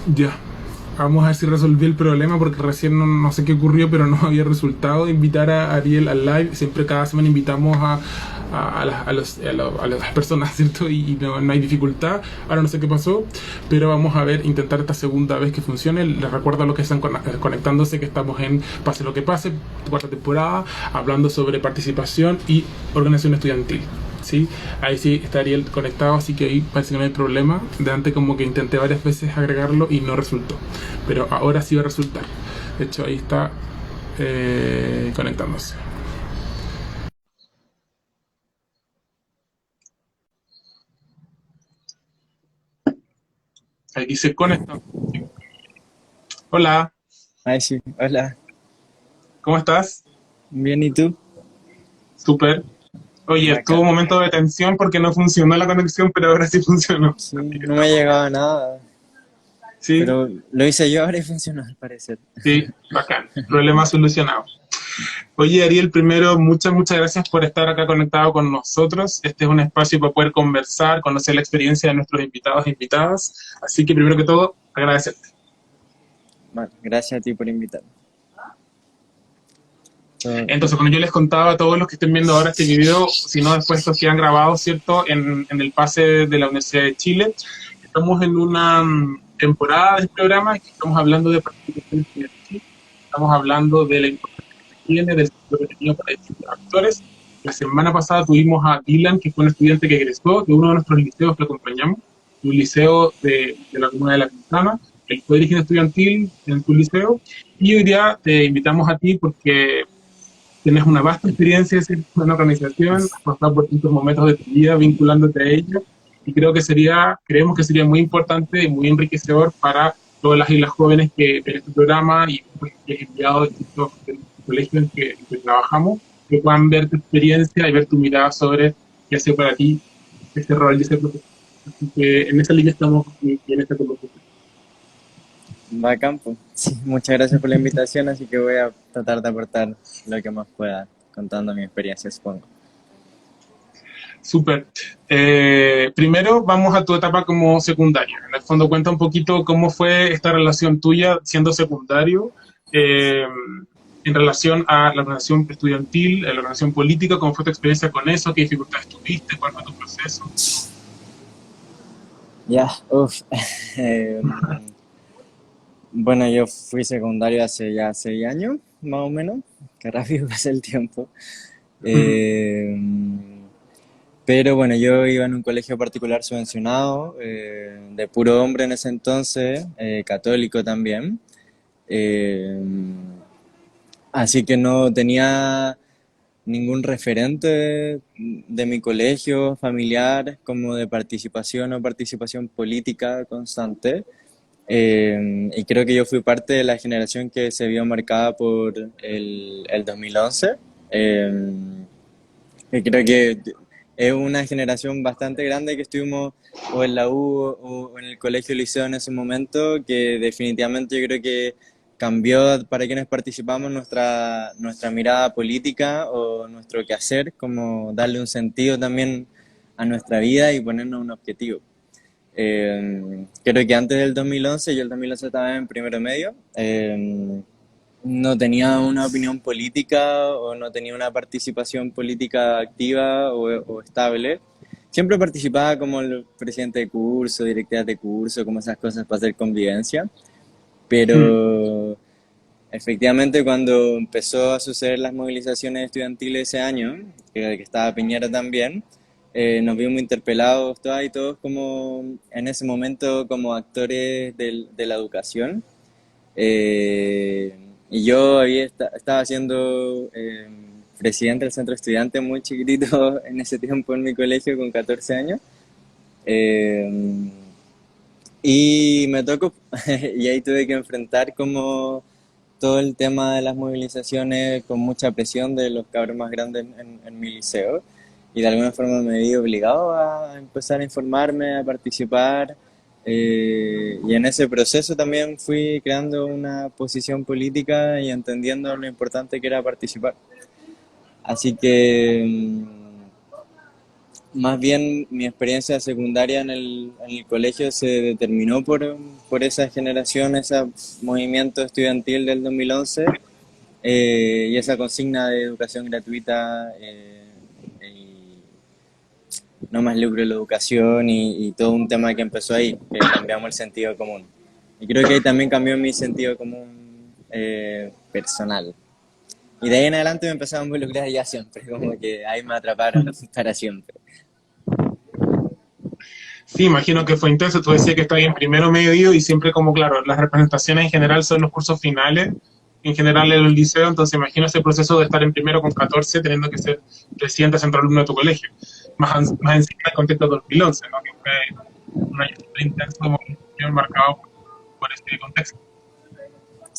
Ya. Vamos a ver si resolví el problema porque recién no sé qué ocurrió, pero no había resultado invitar a Ariel al live. Siempre cada semana invitamos a las personas, ¿cierto? Y no hay dificultad. Ahora no sé qué pasó, pero vamos a ver, intentar esta segunda vez que funcione. Les recuerdo a los que están conectándose que estamos en Pase lo que pase, cuarta temporada, hablando sobre participación y organización estudiantil. ¿Sí? Ahí sí estaría el conectado, así que ahí parece que no hay problema. De antes como que intenté varias veces agregarlo y no resultó, pero ahora sí va a resultar. De hecho ahí está conectándose. Ahí dice conectado. Hola, Ay, sí, hola. ¿cómo estás? Bien, ¿y tú? Súper. Oye, tuvo un Bacán. momento de tensión porque no funcionó la conexión, pero ahora sí funcionó. Sí, Así que no me estamos bien. llegaba nada, Sí, pero lo hice yo ahora y funcionó al parecer. sí, bacán. Problema solucionado. Oye, Ariel, primero, muchas gracias por estar acá conectado con nosotros. Este es un espacio para poder conversar, conocer la experiencia de nuestros invitados e invitadas. Así que, primero que todo, agradecerte. Bueno, gracias a ti por invitarme. Todo- Entonces, cuando yo les contaba a todos los que estén viendo ahora este video, si no, después estos quedan grabados, ¿cierto? En el pase de la Universidad de Chile. Estamos en una temporada del programa que estamos hablando de participación estudiantil, estamos hablando de la importancia que tiene, del sentido que tenía para distintos actores. La semana pasada tuvimos a Dylan, que fue un estudiante que egresó de uno de nuestros liceos que acompañamos, un liceo de la comuna de La Pintana. Él fue dirigente estudiantil en tu liceo. Y hoy día te invitamos a ti porque tienes una vasta experiencia en una organización, has pasado por distintos momentos de tu vida vinculándote a ella, y creemos que sería muy importante y muy enriquecedor para todas las y las jóvenes que ven este programa y pues, que he enviado de distintos colegios en que trabajamos, que puedan ver tu experiencia y ver tu mirada sobre qué hace para ti este rol de ser profesor. Así que en esa línea estamos en esta conversación. Bacán, pues. Sí, muchas gracias por la invitación, así que voy a tratar de aportar lo que más pueda, contando mi experiencia, supongo. Súper. Primero vamos a tu etapa como secundaria. En el fondo cuenta un poquito cómo fue esta relación tuya siendo secundario eh, en relación a la organización estudiantil, a la organización política, cómo fue tu experiencia con eso, qué dificultades tuviste, cuál fue tu proceso. Ya, uff. Bueno, yo fui secundario hace ya 6 años, más o menos. Qué rápido pasa el tiempo. Eh, Pero bueno, yo iba en un colegio particular subvencionado, de puro hombre en ese entonces, católico también. Eh, Así que no tenía ningún referente de mi colegio familiar como de participación o participación política constante. Y creo que yo fui parte de la generación que se vio marcada por el 2011. Eh, y creo que es una generación bastante grande que estuvimos o en la U o en el colegio liceo en ese momento, que definitivamente yo creo que cambió para quienes participamos nuestra mirada política o nuestro quehacer, como darle un sentido también a nuestra vida y ponernos un objetivo. Creo que antes del 2011, yo el 2011 estaba en primero medio, no tenía una opinión política o no tenía una participación política activa o estable. Siempre participaba como el presidente de curso, directivas de curso, como esas cosas para hacer convivencia, Mm. pero efectivamente cuando empezó a suceder las movilizaciones estudiantiles ese año, que estaba Piñera también, nos vimos interpelados todas y todos como en ese momento como actores de la educación. Eh, y yo estaba siendo presidente del centro estudiante muy chiquitito en ese tiempo en mi colegio con 14 años. Eh, y me tocó, y ahí tuve que enfrentar como todo el tema de las movilizaciones con mucha presión de los cabros más grandes en mi liceo. Y de alguna forma me vi obligado a empezar a informarme, a participar. Y en ese proceso también fui creando una posición política y entendiendo lo importante que era participar. Así que Más bien mi experiencia secundaria en el colegio se determinó por esa generación, ese movimiento estudiantil del 2011 y esa consigna de educación gratuita y no más lucro en la educación y todo un tema que empezó ahí, que cambiamos el sentido común. Y creo que ahí también cambió mi sentido común personal. Y de ahí en adelante me empezaba a involucrar ya siempre, como que ahí me atraparon para siempre. Sí, imagino que fue intenso. Tú decías que estabas en primero medio y siempre como, claro, las representaciones en general son los cursos finales, en general en el liceo, entonces imagino ese proceso de estar en primero con 14 teniendo que ser presidente centro alumno de tu colegio. Más encima del contexto de 2011, ¿no? Que fue un año súper intenso de movilización marcado por ese contexto.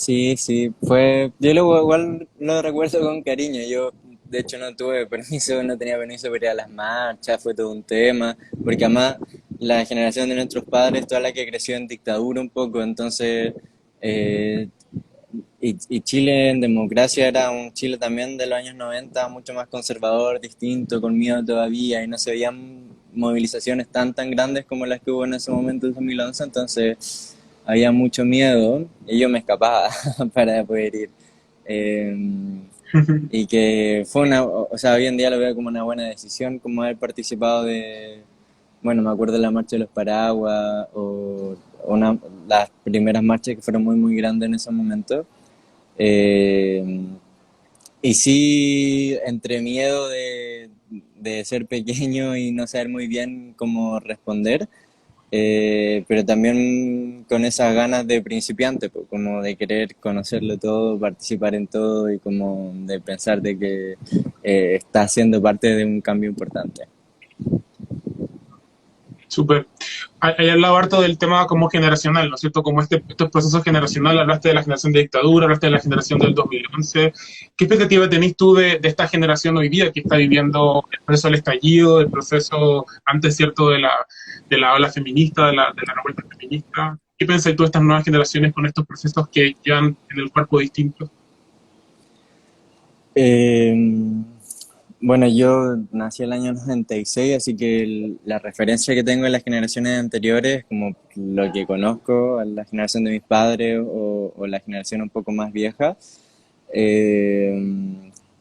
Sí, sí, fue, yo lo, igual lo recuerdo con cariño, yo de hecho no tuve permiso, no tenía permiso para ir a las marchas, fue todo un tema, porque además la generación de nuestros padres, toda la que creció en dictadura un poco, entonces, eh, y Chile en democracia era un Chile también de los años 90 mucho más conservador, distinto, con miedo todavía, y no se veían movilizaciones tan grandes como las que hubo en ese momento en 2011, entonces había mucho miedo y yo me escapaba para poder ir. Eh, y que fue una, o sea, hoy en día lo veo como una buena decisión, como haber participado de, bueno, me acuerdo de la marcha de los paraguas o una, las primeras marchas que fueron muy grandes en ese momento. Eh, y sí, entre miedo de ser pequeño y no saber muy bien cómo responder, pero también con esas ganas de principiante, pues, como de querer conocerlo todo, participar en todo y como de pensar de que está siendo parte de un cambio importante. Súper. Hay hablado harto del tema como generacional, ¿no es cierto? Como estos procesos generacionales, hablaste de la generación de dictadura, hablaste de la generación del 2011. ¿Qué expectativa tenés tú de esta generación hoy día que está viviendo el proceso del estallido, el proceso antes, ¿cierto?, de la ola feminista, de la revuelta feminista? ¿Qué piensas tú de estas nuevas generaciones con estos procesos que llevan en el cuerpo distinto? Eh, bueno, yo nací el año 96, así que la referencia que tengo de las generaciones anteriores, como lo que conozco, a la generación de mis padres o la generación un poco más vieja. Eh,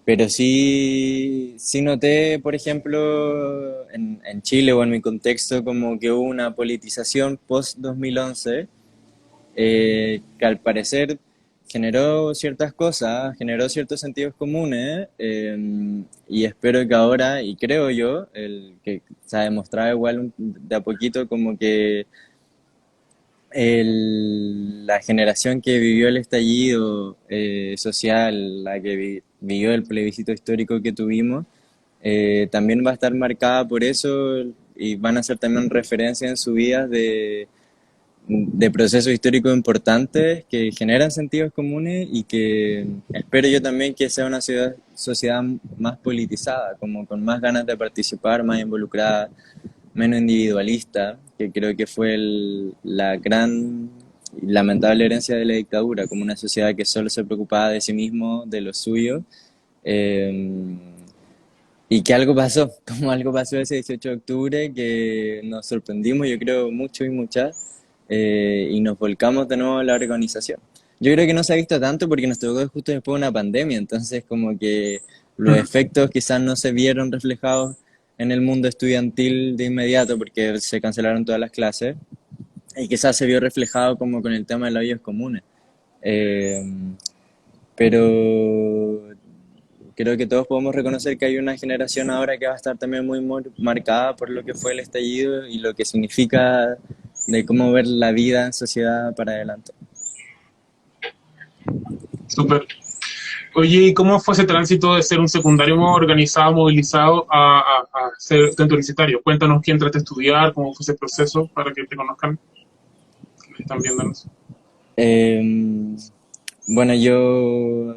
pero sí noté, por ejemplo, en Chile o en mi contexto, como que hubo una politización post-2011 que al parecer generó ciertas cosas, generó ciertos sentidos comunes y espero que ahora, y creo yo, el que se ha demostrado igual de a poquito como que la generación que vivió el estallido social, la que vivió el plebiscito histórico que tuvimos, también va a estar marcada por eso y van a ser también referencias en su vida de procesos históricos importantes que generan sentidos comunes y que espero yo también que sea una sociedad más politizada, como con más ganas de participar, más involucrada, menos individualista, que creo que fue la gran y lamentable herencia de la dictadura, como una sociedad que solo se preocupaba de sí mismo, de lo suyo, eh, y que algo pasó, como algo pasó ese 18 de octubre, que nos sorprendimos, yo creo, mucho y muchas, y nos volcamos de nuevo a la organización. Yo creo que no se ha visto tanto porque nos tocó justo después de una pandemia, entonces como que los efectos quizás no se vieron reflejados en el mundo estudiantil de inmediato porque se cancelaron todas las clases y quizás se vio reflejado como con el tema de los ollas comunes. Eh, pero creo que todos podemos reconocer que hay una generación ahora que va a estar también muy marcada por lo que fue el estallido y lo que significa de cómo ver la vida en sociedad para adelante. Súper. Oye, ¿y cómo fue ese tránsito de ser un secundario organizado, movilizado, a ser estudiante universitario? Cuéntanos quién entraste a estudiar, cómo fue ese proceso para que te conozcan, que están viéndonos. Eh, bueno, yo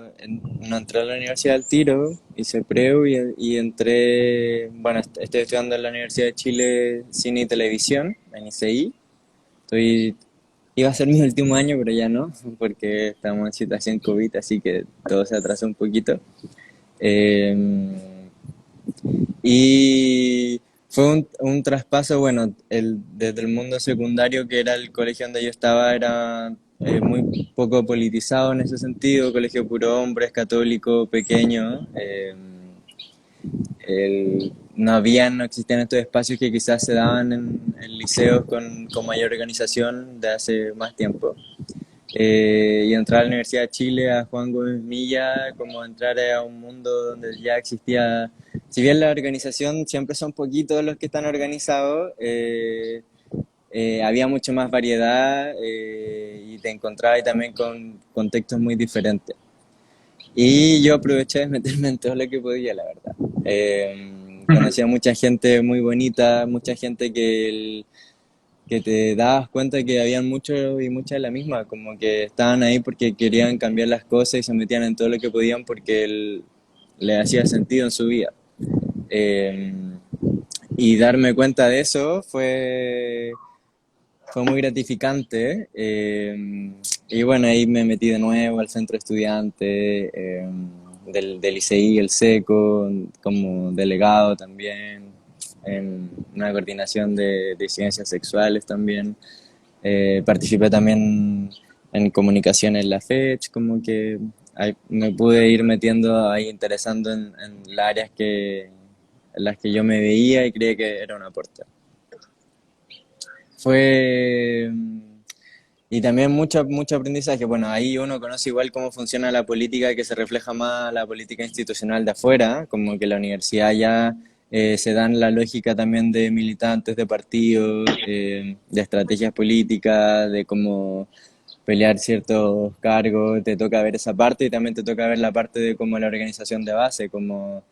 no entré a la universidad al tiro, hice preu y entré, bueno, estoy estudiando en la Universidad de Chile Cine y Televisión, en ICI. Estoy, iba a ser mi último año, pero ya no, porque estamos en situación COVID, así que todo se atrasó un poquito. Eh, y Fue un traspaso, bueno, desde el mundo secundario, que era el colegio donde yo estaba, era muy poco politizado en ese sentido, colegio puro hombres, católico, pequeño. No existían estos espacios que quizás se daban en liceos con mayor organización de hace más tiempo. Y entrar a la Universidad de Chile, a Juan Gómez Milla, como entrar a un mundo donde ya existía, si bien la organización siempre son poquitos los que están organizados, había mucho más variedad y te encontrabas también con contextos muy diferentes. Y yo aproveché de meterme en todo lo que podía, la verdad. Conocí a mucha gente muy bonita, mucha gente que te dabas cuenta que habían muchos y muchas de la misma, como que estaban ahí porque querían cambiar las cosas y se metían en todo lo que podían porque le hacía sentido en su vida. Eh, y darme cuenta de eso fue muy gratificante. Y bueno, ahí me metí de nuevo al centro estudiante del ICI, el SECO, como delegado también, en una coordinación de disidencias sexuales también. Participé también en comunicación en la FECH, como que ahí me pude ir metiendo ahí, interesando en las áreas en las que yo me veía y creía que era un aporte. Fue y también mucho aprendizaje. Bueno, ahí uno conoce igual cómo funciona la política, que se refleja más la política institucional de afuera, como que la universidad ya se dan la lógica también de militantes de partidos, de estrategias políticas, de cómo pelear ciertos cargos, te toca ver esa parte y también te toca ver la parte de cómo la organización de base, como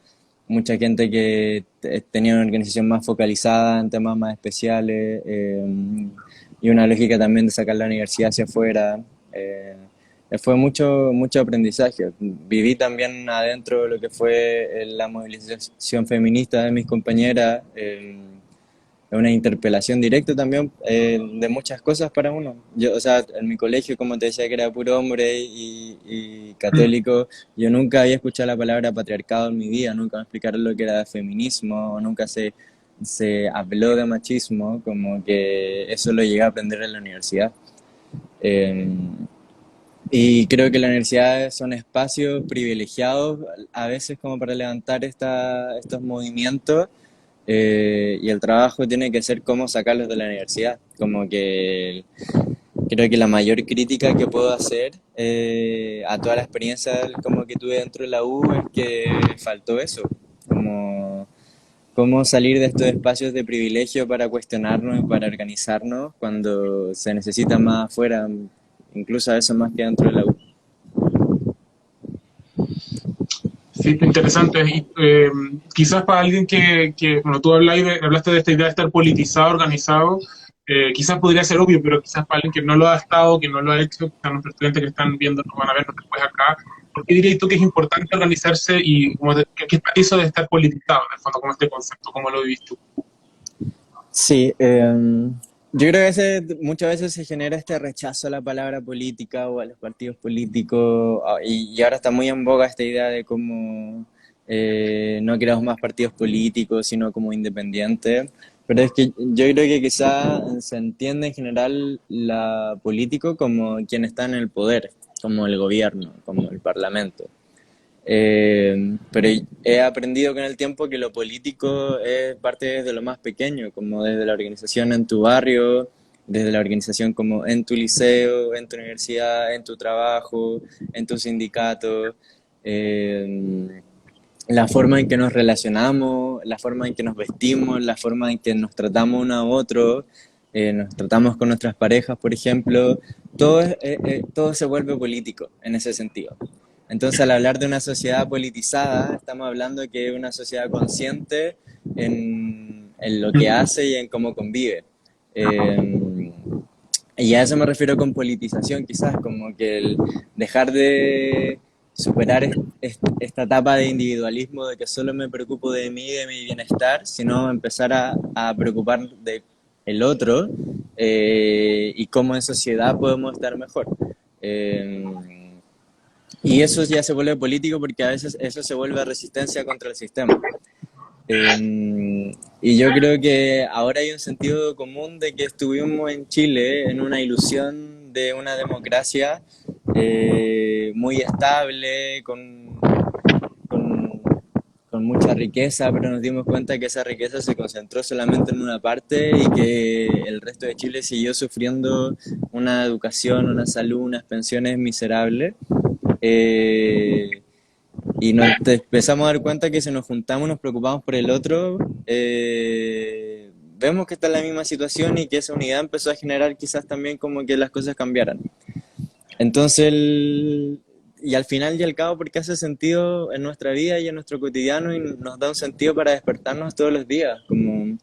mucha gente que tenía una organización más focalizada en temas más especiales y una lógica también de sacar la universidad hacia afuera. Fue mucho aprendizaje. Viví también adentro lo que fue la movilización feminista de mis compañeras, una interpelación directa también de muchas cosas para uno. Yo, o sea, en mi colegio, como te decía, que era puro hombre y católico, yo nunca había escuchado la palabra patriarcado en mi vida, nunca me explicaron lo que era feminismo, o nunca se habló de machismo, como que eso lo llegué a aprender en la universidad. Eh, y creo que las universidades son espacios privilegiados a veces como para levantar estos movimientos y el trabajo tiene que ser cómo sacarlos de la universidad. Como que creo que la mayor crítica que puedo hacer a toda la experiencia como que tuve dentro de la U es que faltó eso, como cómo salir de estos espacios de privilegio para cuestionarnos y para organizarnos cuando se necesita más afuera, incluso a veces más que dentro de la U. Sí, interesante. Y, quizás para alguien bueno, tú hablaste de esta idea de estar politizado, organizado, quizás podría ser obvio, pero quizás para alguien que no lo ha estado, que no lo ha hecho, quizás nuestros estudiantes que están viendo, nos van a ver después acá, ¿por qué dirías tú que es importante organizarse y qué es eso de estar politizado, en el fondo, como este concepto, cómo lo vivís tú? Sí, yo creo que muchas veces se genera este rechazo a la palabra política o a los partidos políticos, y ahora está muy en boga esta idea de cómo no queremos más partidos políticos, sino como independientes. Pero es que yo creo que quizá se entiende en general la político como quien está en el poder, como el gobierno, como el parlamento. Pero he aprendido con el tiempo que lo político es parte desde lo más pequeño, como desde la organización en tu barrio, desde la organización como en tu liceo, en tu universidad, en tu trabajo, en tu sindicato, eh, la forma en que nos relacionamos, la forma en que nos vestimos, la forma en que nos tratamos uno a otro, nos tratamos con nuestras parejas, por ejemplo, todo se vuelve político en ese sentido. Entonces, al hablar de una sociedad politizada, estamos hablando que es una sociedad consciente en lo que hace y en cómo convive. Eh, y a eso me refiero con politización, quizás, como que el dejar de superar esta etapa de individualismo, de que solo me preocupo de mí y de mi bienestar, sino empezar a preocupar de el otro y cómo en sociedad podemos estar mejor. Eh, y eso ya se vuelve político porque a veces eso se vuelve resistencia contra el sistema. y yo creo que ahora hay un sentido común de que estuvimos en Chile en una ilusión de una democracia muy estable, con, con mucha riqueza, pero nos dimos cuenta que esa riqueza se concentró solamente en una parte y que el resto de Chile siguió sufriendo una educación, una salud, unas pensiones miserables. Eh, y nos empezamos a dar cuenta que si nos juntamos, nos preocupamos por el otro, vemos que está en la misma situación y que esa unidad empezó a generar quizás también como que las cosas cambiaran. Entonces, y al final y al cabo, porque hace sentido en nuestra vida y en nuestro cotidiano y nos da un sentido para despertarnos todos los días. Como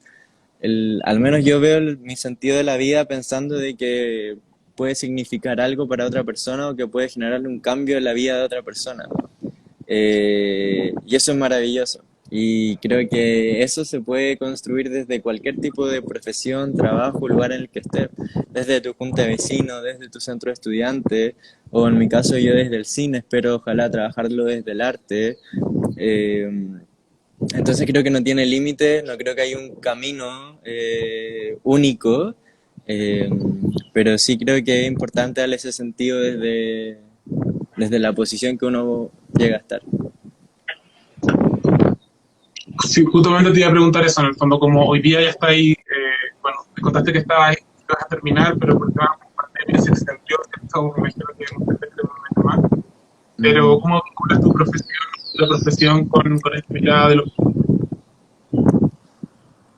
al menos yo veo mi sentido de la vida pensando de que puede significar algo para otra persona o que puede generarle un cambio en la vida de otra persona. Y eso es maravilloso. Y creo que eso se puede construir desde cualquier tipo de profesión, trabajo, lugar en el que estés. Desde tu junta de vecinos, desde tu centro de estudiantes, o en mi caso yo desde el cine, espero ojalá trabajarlo desde el arte. Eh, entonces creo que no tiene límite, no creo que haya un camino único, eh, pero sí creo que es importante darle ese sentido desde la posición que uno llega a estar. Sí, justamente te iba a preguntar eso, en el fondo, como hoy día ya está ahí, bueno, me contaste que estabas ahí, que ibas a terminar, pero por temas de pandemia se extendió, ¿cierto? Me imagino que no te un momento más. Pero, Mm. ¿cómo vinculas tu profesión, la profesión con esta mirada de los...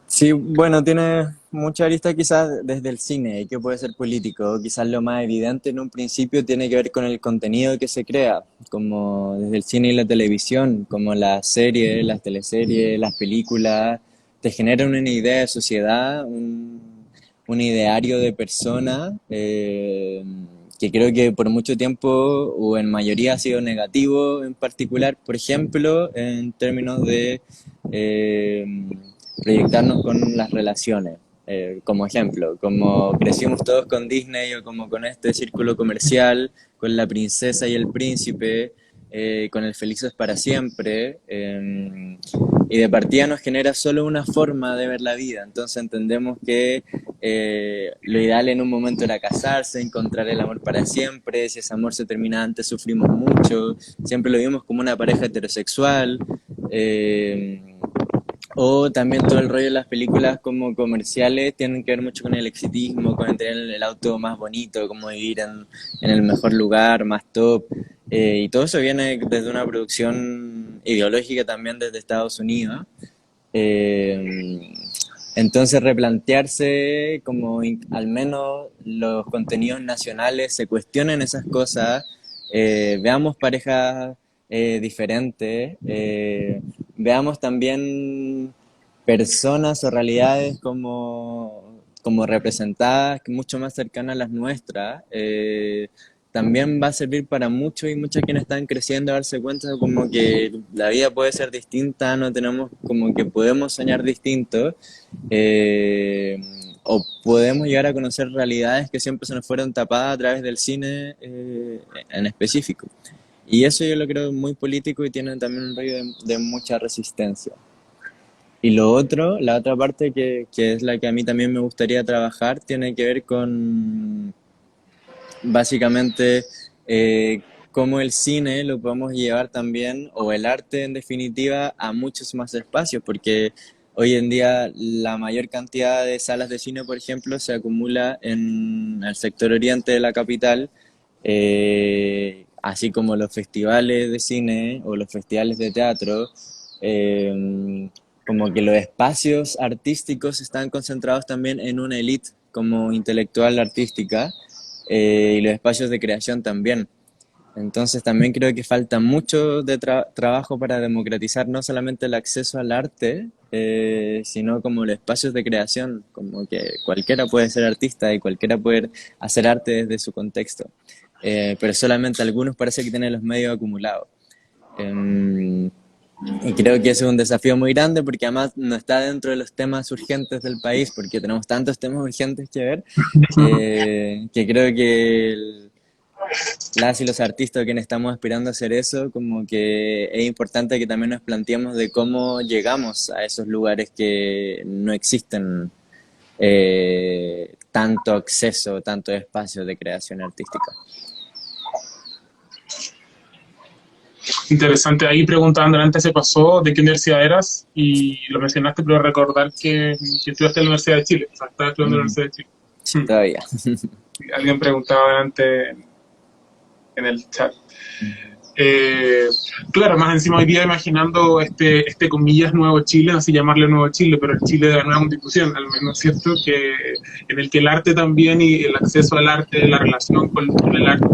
Sí, bueno, tiene mucha arista quizás desde el cine, que puede ser político. Quizás lo más evidente en un principio tiene que ver con el contenido que se crea, como desde el cine y la televisión, como las series, las teleseries, las películas, te generan una idea de sociedad, un ideario de persona, que creo que por mucho tiempo o en mayoría ha sido negativo en particular, por ejemplo, en términos de eh, proyectarnos con las relaciones. Como ejemplo, como crecimos todos con Disney o como con este círculo comercial, con la princesa y el príncipe, con el felices para siempre, y de partida nos genera solo una forma de ver la vida. Entonces entendemos que lo ideal en un momento era casarse, encontrar el amor para siempre. Si ese amor se termina antes, sufrimos mucho. Siempre lo vimos como una pareja heterosexual. Eh, o también todo el rollo de las películas como comerciales tienen que ver mucho con el exitismo, con el tener el auto más bonito, como vivir en el mejor lugar, más top. Y todo eso viene desde una producción ideológica también desde Estados Unidos. Eh, entonces replantearse como al menos los contenidos nacionales se cuestionen esas cosas, veamos parejas diferentes, veamos también personas o realidades como representadas, mucho más cercanas a las nuestras, también va a servir para muchos y muchas quienes están creciendo a darse cuenta como que la vida puede ser distinta, no tenemos como que podemos soñar distinto, eh, o podemos llegar a conocer realidades que siempre se nos fueron tapadas a través del cine en específico. Y eso yo lo creo muy político y tiene también un rollo de mucha resistencia. Y lo otro, la otra parte que es la que a mí también me gustaría trabajar, tiene que ver con básicamente cómo el cine lo podemos llevar también, o el arte en definitiva, a muchos más espacios, porque hoy en día la mayor cantidad de salas de cine, por ejemplo, se acumula en el sector oriente de la capital, así como los festivales de cine o los festivales de teatro. Como que los espacios artísticos están concentrados también en una élite como intelectual artística, y los espacios de creación también. Entonces también creo que falta mucho de trabajo para democratizar no solamente el acceso al arte, sino como los espacios de creación, como que cualquiera puede ser artista y cualquiera puede hacer arte desde su contexto. Pero solamente algunos parece que tienen los medios acumulados. Eh, y creo que ese es un desafío muy grande porque además no está dentro de los temas urgentes del país, porque tenemos tantos temas urgentes que ver, que creo que las y los artistas quienes estamos aspirando a hacer eso, como que es importante que también nos planteemos de cómo llegamos a esos lugares que no existen tanto acceso, tanto espacio de creación artística. Interesante. Ahí preguntaban antes se pasó de qué universidad eras y lo mencionaste, pero recordar que estudiaste en la Universidad de Chile. O sea, estabas estudiando en la Mm, Universidad de Chile. sí, todavía. Alguien preguntaba antes en el chat. Eh, claro, más encima hoy día imaginando este comillas nuevo Chile, así llamarle nuevo Chile, pero el Chile de la nueva constitución, al menos, ¿cierto? Que, en el que el arte también y el acceso al arte, la relación con el arte,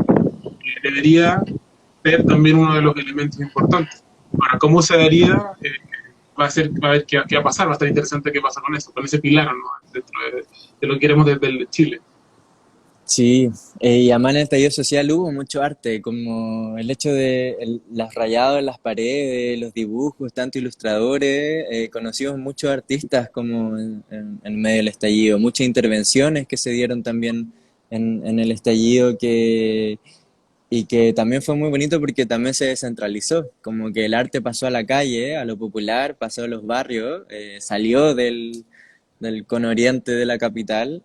debería ser también uno de los elementos importantes. Ahora, ¿cómo se daría? Va a ver qué va a pasar, va a estar interesante qué pasa con eso, con ese pilar, ¿no? Dentro de lo que queremos desde el Chile. Sí, y además en el estallido social hubo mucho arte, como el hecho de las rayados en las paredes, los dibujos, tanto ilustradores, conocimos muchos artistas como en medio del estallido, muchas intervenciones que se dieron también en el estallido y que también fue muy bonito porque también se descentralizó, como que el arte pasó a la calle, a lo popular, pasó a los barrios, salió del cono oriente de la capital,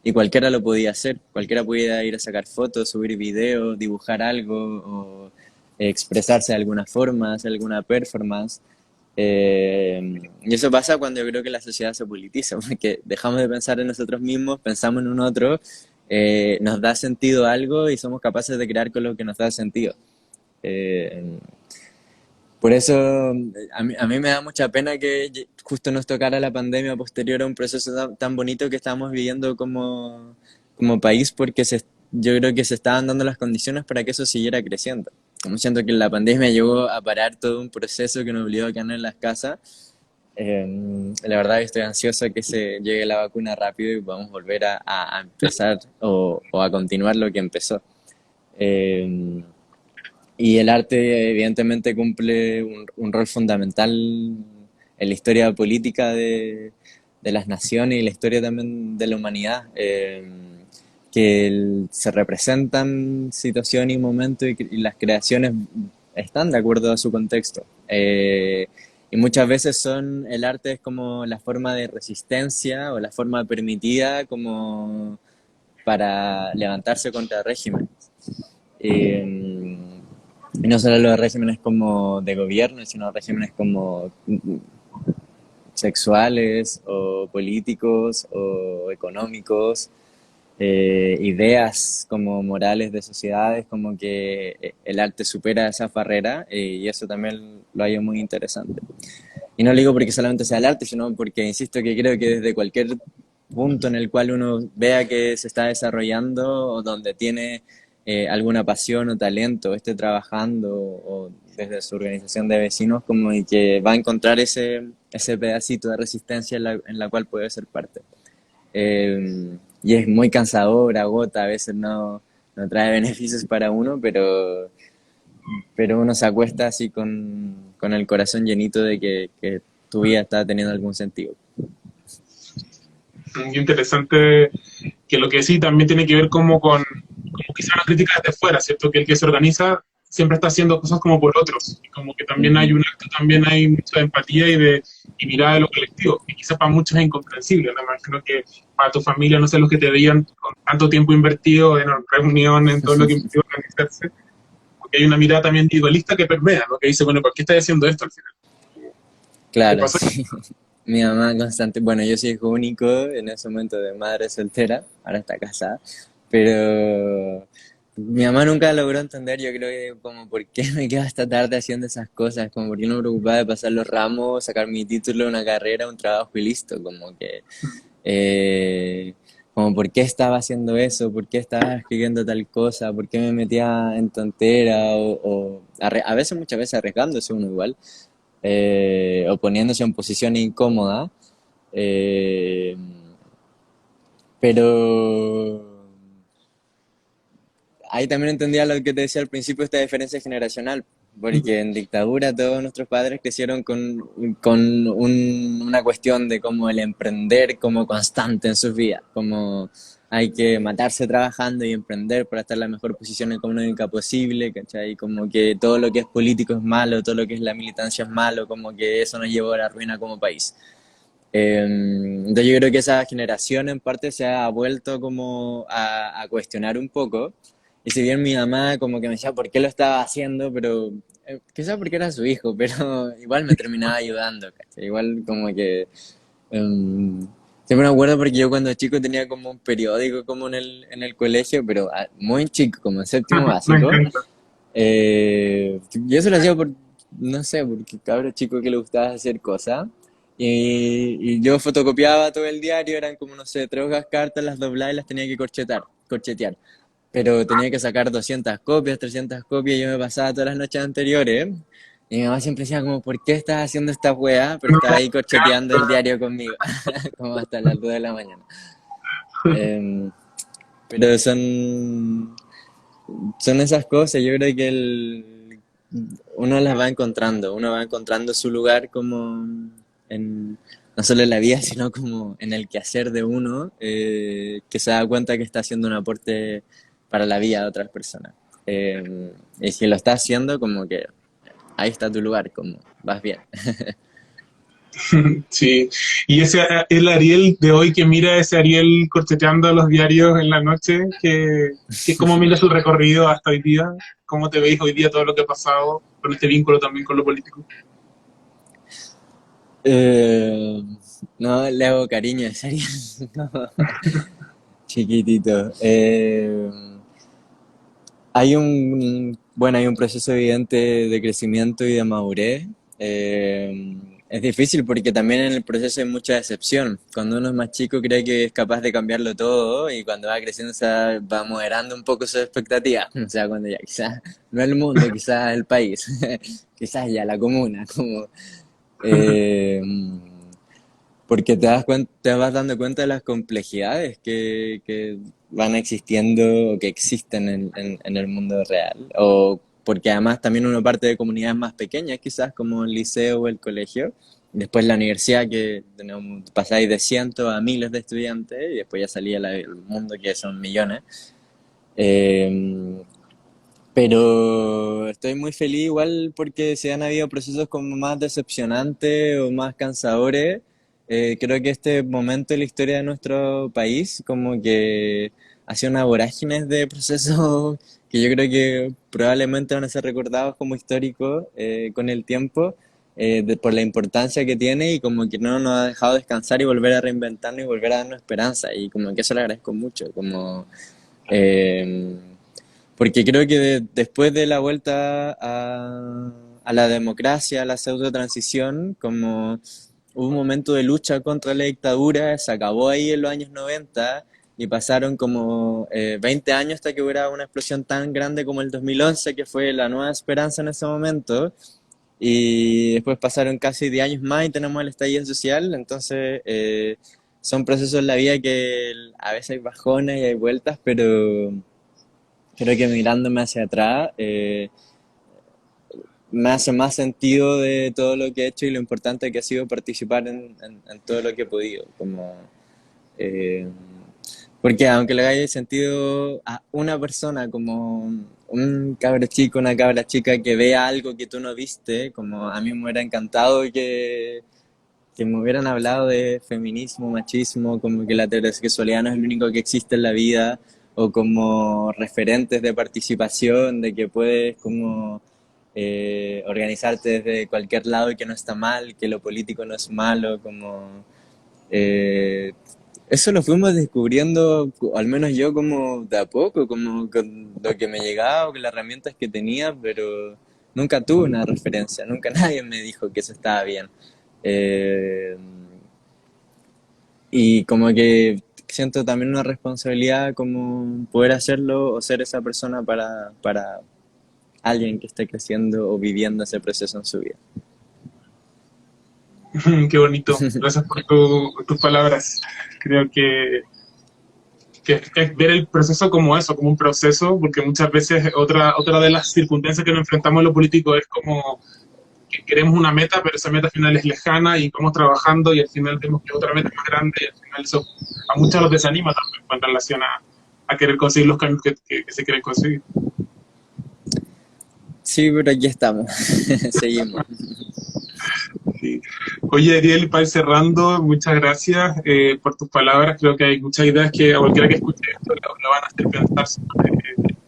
y cualquiera lo podía hacer, cualquiera podía ir a sacar fotos, subir videos, dibujar algo o expresarse de alguna forma, hacer alguna performance. Y eso pasa cuando yo creo que la sociedad se politiza, porque dejamos de pensar en nosotros mismos, pensamos en un otro, nos da sentido algo y somos capaces de crear con lo que nos da sentido. Eh, por eso a mí me da mucha pena que justo nos tocara la pandemia posterior a un proceso tan bonito que estamos viviendo como país, porque yo creo que se estaban dando las condiciones para que eso siguiera creciendo. Como siento que la pandemia llegó a parar todo un proceso que nos obligó a quedarnos en las casas. La verdad que estoy ansioso a que se llegue la vacuna rápido y podamos volver a empezar o a continuar lo que empezó. Eh, y el arte evidentemente cumple un rol fundamental en la historia política de las naciones y la historia también de la humanidad, que se representan situaciones y momentos y las creaciones están de acuerdo a su contexto. Y muchas veces el arte es como la forma de resistencia o la forma permitida como para levantarse contra regímenes. Eh, y no solo los regímenes como de gobierno, sino regímenes como sexuales o políticos o económicos, ideas como morales de sociedades, como que el arte supera esa barrera, y eso también lo hallo muy interesante. Y no lo digo porque solamente sea el arte, sino porque insisto que creo que desde cualquier punto en el cual uno vea que se está desarrollando o donde tiene alguna pasión o talento, esté trabajando o desde su organización de vecinos, como y que va a encontrar ese pedacito de resistencia en la cual puede ser parte. Y es muy cansador, agota, a veces no trae beneficios para uno, pero uno se acuesta así con el corazón llenito de que tu vida está teniendo algún sentido. Muy interesante que lo que sí también tiene que ver como quizá una crítica desde fuera, ¿cierto? Que el que se organiza siempre está haciendo cosas como por otros, y como que también hay Ujú. un acto, también hay mucha empatía y mirada de lo colectivo, y quizá para muchos es incomprensible, ¿no? Me imagino que para tu familia, no sé, los que te veían con tanto tiempo invertido en reuniones, en todo lo que implica organizarse, porque hay una mirada también individualista que permea, ¿no? Que dice, bueno, ¿por qué estás haciendo esto al final? ¿Qué Claro, pasó? sí. Mi mamá constante, bueno, yo soy hijo único en ese momento de madre soltera, ahora está casada, pero mi mamá nunca logró entender, yo creo que como por qué me quedo hasta tarde haciendo esas cosas, como por qué no me preocupaba de pasar los ramos, sacar mi título, una carrera, un trabajo y listo, como que, eh, como por qué estaba haciendo eso, por qué estaba escribiendo tal cosa, por qué me metía en tontera a veces, muchas veces arriesgándose uno igual, o poniéndose en posición incómoda, eh, pero ahí también entendía lo que te decía al principio, esta diferencia generacional, porque en dictadura todos nuestros padres crecieron con una cuestión de como el emprender como constante en sus vidas, como hay que matarse trabajando y emprender para estar en la mejor posición económica posible, ¿cachai? Como que todo lo que es político es malo, todo lo que es la militancia es malo, como que eso nos llevó a la ruina como país. Entonces yo creo que esa generación en parte se ha vuelto como a cuestionar un poco. Y si bien mi mamá como que me decía por qué lo estaba haciendo, pero quizás porque era su hijo, pero igual me terminaba ayudando, ¿cachai? Igual como que... em, siempre me acuerdo porque yo cuando chico tenía como un periódico como en el colegio, pero muy chico, como en séptimo Me básico. encanta. Yo eso lo hacía por, no sé, porque cabro chico que le gustaba hacer cosas. Y yo fotocopiaba todo el diario, eran como, no sé, 3 hojas cartas, las doblaba y las tenía que corchetear. Pero tenía que sacar 200 copias, 300 copias, y yo me pasaba todas las noches anteriores. Y mi mamá siempre decía como, ¿por qué estás haciendo esta weá? Pero Me estaba ahí corcheteando el encanta. diario conmigo, como hasta las 2 de la mañana. Em, pero son esas cosas, yo creo que uno las va encontrando, uno va encontrando su lugar como en, no solo en la vida, sino como en el quehacer de uno, que se da cuenta que está haciendo un aporte para la vida de otras personas. Y si lo está haciendo, como que ahí está tu lugar, como vas bien. Sí, y ese el Ariel de hoy que mira ese Ariel corcheteando los diarios en la noche, que cómo mira su recorrido hasta hoy día, cómo te veis hoy día todo lo que ha pasado con este vínculo también con lo político. Eh, no, le hago cariño, en serio. No, chiquitito. Hay un proceso evidente de crecimiento y de madurez. Eh, es difícil porque también en el proceso hay mucha decepción. Cuando uno es más chico cree que es capaz de cambiarlo todo y cuando va creciendo va moderando un poco sus expectativas. O sea, cuando ya quizás no el mundo, quizás el país, quizás ya la comuna, como... eh, porque te vas dando cuenta de las complejidades que van existiendo o que existen en el mundo real. O porque además también uno parte de comunidades más pequeñas, quizás como el liceo o el colegio. Después la universidad, que tenemos, pasáis de cientos a miles de estudiantes, y después ya salía el mundo que son millones. Eh, pero estoy muy feliz igual porque si han habido procesos como más decepcionantes o más cansadores, creo que este momento de la historia de nuestro país como que ha sido una vorágine de procesos que yo creo que probablemente van a ser recordados como históricos con el tiempo, por la importancia que tiene y como que no nos ha dejado descansar y volver a reinventarnos y volver a darnos esperanza y como que eso le agradezco mucho, como... eh, porque creo que después de la vuelta a la democracia, a la pseudo transición, como hubo un momento de lucha contra la dictadura, se acabó ahí en los años 90 y pasaron como 20 años hasta que hubiera una explosión tan grande como el 2011, que fue la nueva esperanza en ese momento. Y después pasaron casi 10 años más y tenemos el estallido social, entonces son procesos en la vida que a veces hay bajones y hay vueltas, pero creo que mirándome hacia atrás me hace más sentido de todo lo que he hecho y lo importante que ha sido participar en todo lo que he podido. Como, eh, porque aunque le haya sentido a una persona, como un cabro chico, una cabra chica que vea algo que tú no viste, como a mí me hubiera encantado que me hubieran hablado de feminismo, machismo, como que la heterosexualidad no es lo único que existe en la vida, o como referentes de participación, de que puedes como organizarte desde cualquier lado y que no está mal, que lo político no es malo, como... eh, eso lo fuimos descubriendo, al menos yo como de a poco, como con lo que me llegaba o con las herramientas que tenía, pero nunca tuve una referencia, nunca nadie me dijo que eso estaba bien. Eh, y como que siento también una responsabilidad como poder hacerlo o ser esa persona para alguien que esté creciendo o viviendo ese proceso en su vida. Qué bonito. Gracias por tus palabras. Creo que es ver el proceso como eso, como un proceso, porque muchas veces otra de las circunstancias que nos enfrentamos en lo político es como queremos una meta, pero esa meta al final es lejana y vamos trabajando y al final vemos que otra meta es más grande y al final eso a muchos los desanima también en relación a querer conseguir los cambios que se quieren conseguir. Sí, pero aquí estamos, seguimos. Sí. Oye, Ariel, para ir cerrando, muchas gracias por tus palabras. Creo que hay muchas ideas que a cualquiera que escuche esto lo van a hacer pensar sobre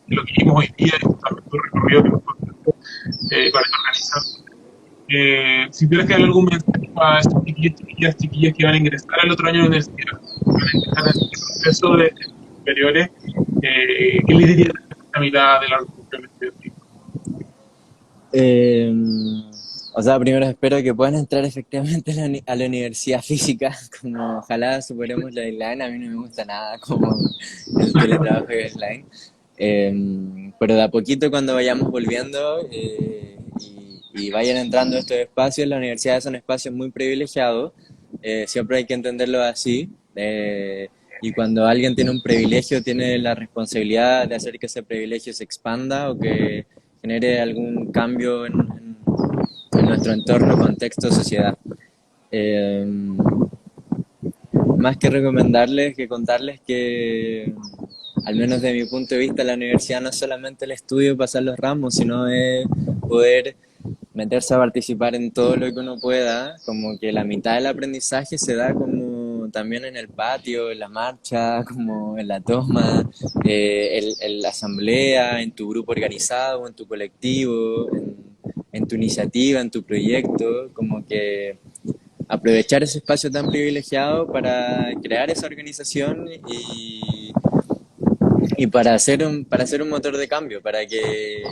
lo que vimos hoy día y también tu recorrido que nos contaste con esta organización. Si tuvieras que dar algún mensaje para estos chiquillas que van a ingresar al otro año de universidad, que van a ingresar al proceso de superiores, ¿qué les dirías a la mitad de la organización estudiantil? Eh, o sea, primero espero que puedan entrar efectivamente a la universidad física, como ojalá superemos la deadline. A mí no me gusta nada como el teletrabajo y el online. Pero de a poquito cuando vayamos volviendo y vayan entrando a estos espacios, las universidades son espacios muy privilegiados, siempre hay que entenderlo así, y cuando alguien tiene un privilegio tiene la responsabilidad de hacer que ese privilegio se expanda o que genere algún cambio en nuestro entorno, contexto, sociedad. Eh, Más que recomendarles, que contarles que, al menos de mi punto de vista, la universidad no es solamente el estudio, pasar los ramos, sino es poder meterse a participar en todo lo que uno pueda, como que la mitad del aprendizaje se da como también en el patio, en la marcha, como en la toma, en la asamblea, en tu grupo organizado, en tu colectivo, en tu iniciativa, en tu proyecto, como que aprovechar ese espacio tan privilegiado para crear esa organización y para hacer un motor de cambio, para que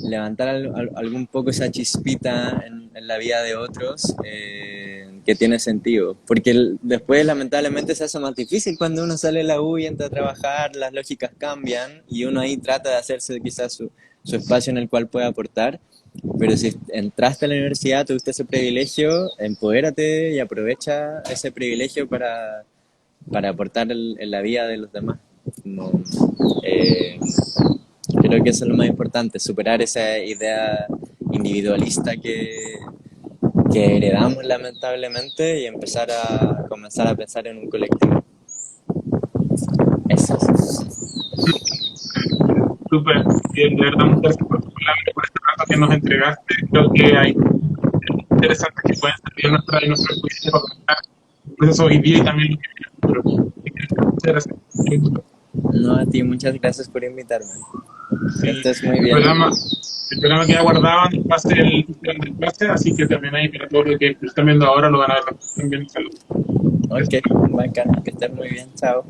levantar algún poco esa chispita en la vida de otros que tiene sentido. Porque después lamentablemente se hace más difícil cuando uno sale de la U y entra a trabajar, las lógicas cambian y uno ahí trata de hacerse quizás su espacio en el cual pueda aportar. Pero si entraste a la universidad, tuviste ese privilegio, empodérate y aprovecha ese privilegio para aportar en la vida de los demás. Como, creo que eso es lo más importante, superar esa idea individualista que heredamos lamentablemente y comenzar a pensar en un colectivo. Eso. Súper bien, de verdad, muchas gracias por tu palabra, por este rato que nos entregaste. Creo que hay interesantes que pueden servir en nuestra experiencia para contar el proceso hoy día y también lo que viene en el futuro. Muchas gracias. No, a ti, muchas gracias por invitarme. Sí, Que estés muy el bien. programa queda guardado en el pase del clase, así que también hay para todos los que están viendo ahora lo van a ver también. Saludos. Ok, bacán, que estés muy bien, chao.